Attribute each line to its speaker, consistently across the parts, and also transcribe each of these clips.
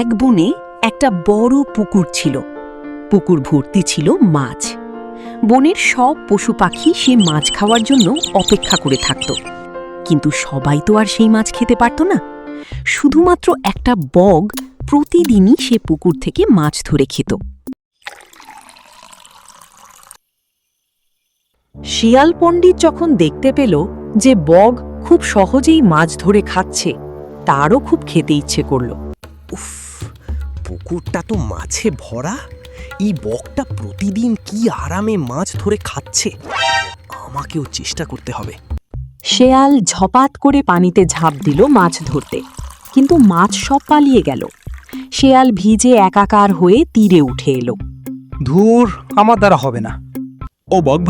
Speaker 1: এক বনে একটা বড় পুকুর ছিল। পুকুর ভর্তি ছিল মাছ। বনের সব পশু পাখি সে মাছ খাওয়ার জন্য অপেক্ষা করে থাকত, কিন্তু সবাই তো আর সেই মাছ খেতে পারত না। শুধুমাত্র একটা বগ প্রতিদিনই সে পুকুর থেকে মাছ ধরে খেত। শিয়াল পণ্ডিত যখন দেখতে পেল যে বগ খুব সহজেই মাছ ধরে খাচ্ছে, তারও খুব খেতে ইচ্ছে করল।
Speaker 2: উফ, পুকুরটা তো মাছে ভরা। এই বকটা প্রতিদিন কি আরামে মাছ ধরে খাচ্ছে। আমাকেও চেষ্টা করতে হবে।
Speaker 1: শেয়াল ঝপাত করে পানিতে ঝাঁপ দিল মাছ ধরতে, কিন্তু মাছ সব পালিয়ে গেল। শেয়াল ভিজে একাকার হয়ে তীরে উঠে এলো।
Speaker 3: ধুর, আমার দ্বারা হবে না।
Speaker 2: ও বক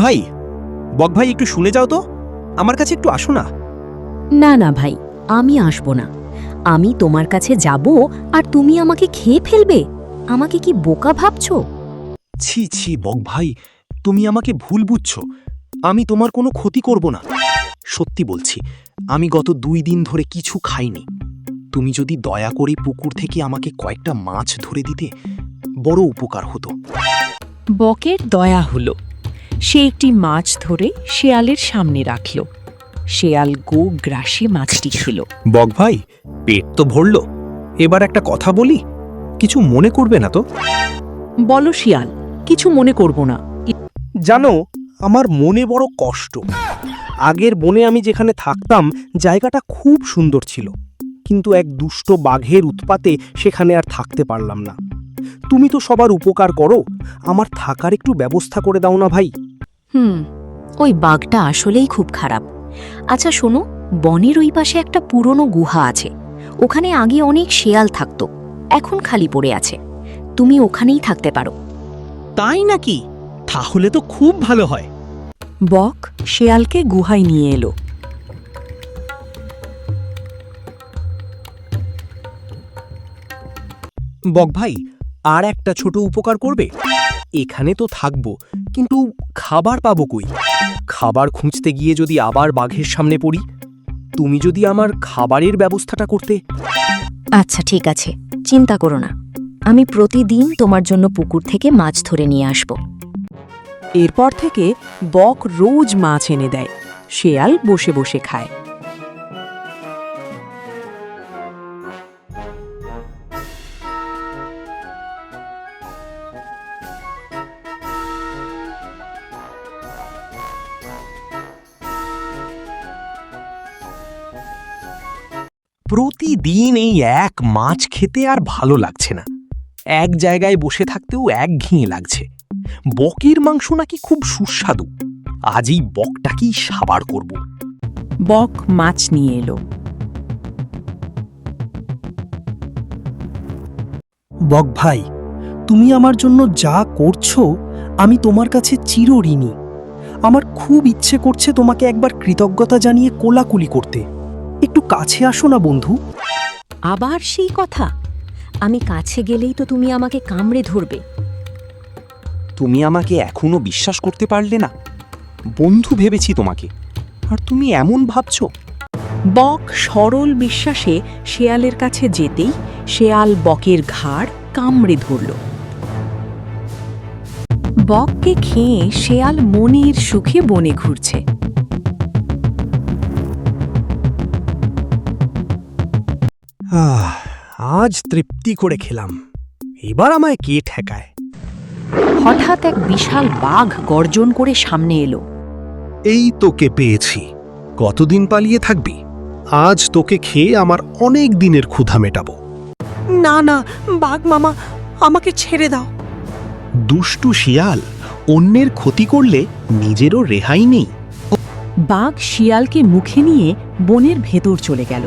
Speaker 2: ভাই একটু শুনে যাও তো, আমার কাছে একটু আসো না।
Speaker 1: না না ভাই, আমি আসব না। আমি তোমার কাছে যাব আর তুমি আমাকে খেয়ে ফেলবে? আমাকে কি বোকা ভাবছো?
Speaker 2: ছি ছি বক ভাই, তুমি আমাকে ভুল বুঝছো। আমি তোমার কোনো ক্ষতি করব না। সত্যি বলছি, আমি গত 2 দিন ধরে কিছু খাইনি। তুমি যদি দয়া করে পুকুর থেকে আমাকে কয়েকটা মাছ ধরে দিতে, বড় উপকার হতো।
Speaker 1: বকের দয়া হলো। সে একটি মাছ ধরে শেয়ালের সামনে রাখল। শেয়াল গো গ্রাসে মাছটি খেল।
Speaker 2: বক ভাই, পেট তো ভরল, এবার একটা কথা বলি, কিছু মনে করবে না তো?
Speaker 1: বলো শিয়াল, কিছু মনে করব না।
Speaker 3: জানো, আমার মনে বড় কষ্ট। আগের বনে আমি যেখানে থাকতাম জায়গাটা খুব সুন্দর ছিল, কিন্তু এক দুষ্ট বাঘের উৎপাতে সেখানে আর থাকতে পারলাম না। তুমি তো সবার উপকার করো, আমার থাকার একটু ব্যবস্থা করে দাও না ভাই।
Speaker 1: ওই বাঘটা আসলেই খুব খারাপ। আচ্ছা শোনো, বনের ওই পাশে একটা পুরনো গুহা আছে। ওখানে আগে অনেক শেয়াল থাকতো, এখন খালি পড়ে আছে। তুমি ওখানেই থাকতে পারো।
Speaker 3: তাই নাকি? তাহলে তো খুব ভালো হয়।
Speaker 1: বক শেয়ালকে গুহায় নিয়ে এলো।
Speaker 2: বক ভাই, আর একটা ছোট উপকার করবে? এখানে তো থাকবো, কিন্তু খাবার পাবো কই? খাবার খুঁজতে গিয়ে যদি আবার বাঘের সামনে পড়ি, তুমি যদি আমার খাবারের ব্যবস্থাটা করতে।
Speaker 1: আচ্ছা ঠিক আছে, চিন্তা করো না। আমি প্রতিদিন তোমার জন্য পুকুর থেকে মাছ ধরে নিয়ে আসব। এরপর থেকে বক রোজ মাছ এনে দেয়। শেয়াল বসে বসে খায়।
Speaker 2: প্রতিদিন এই এক মাছ খেতে আর ভালো লাগছে না। এক জায়গায় বসে থাকতেও একঘেয়ে লাগছে। বকের মাংস নাকি খুব সুস্বাদু। আজ এই বকটাকেই সাবার করব।
Speaker 1: বক মাছ নিয়ে এলো।
Speaker 3: বক ভাই, তুমি আমার জন্য যা করছো, আমি তোমার কাছে চিরঋণী। আমার খুব ইচ্ছে করছে তোমাকে একবার কৃতজ্ঞতা জানিয়ে কোলাকুলি করতে। একটু কাছে আসো না বন্ধু।
Speaker 1: আবার সেই কথা? আমি কাছে গেলেই তো তুমি আমাকে কামড়ে ধরবে।
Speaker 2: তুমি আমাকে এখনো বিশ্বাস করতে পারলে না? বন্ধু ভেবেছি তোমাকে, আর তুমি এমন ভাবছো?
Speaker 1: বক সরল বিশ্বাসে শেয়ালের কাছে যেতেই শেয়াল বকের ঘাড় কামড়ে ধরল। বককে খেয়ে শেয়াল মনের সুখে বনে ঘুরছে।
Speaker 3: আজ তৃপ্তি করে খেলাম, এবার আমায় কে ঠেকায়?
Speaker 1: হঠাৎ এক বিশাল বাঘ গর্জন করে সামনে এলো।
Speaker 4: এই তোকে পেয়েছি। কতদিন পালিয়ে থাকবি? আজ তোকে খেয়ে আমার অনেক দিনের ক্ষুধা মেটাবো।
Speaker 3: না না, বাঘ মামা, আমাকে ছেড়ে দাও।
Speaker 4: দুষ্টু শিয়াল, অন্যের ক্ষতি করলে নিজেরও রেহাই নেই।
Speaker 1: বাঘ শিয়ালকে মুখে নিয়ে বনের ভেতর চলে গেল।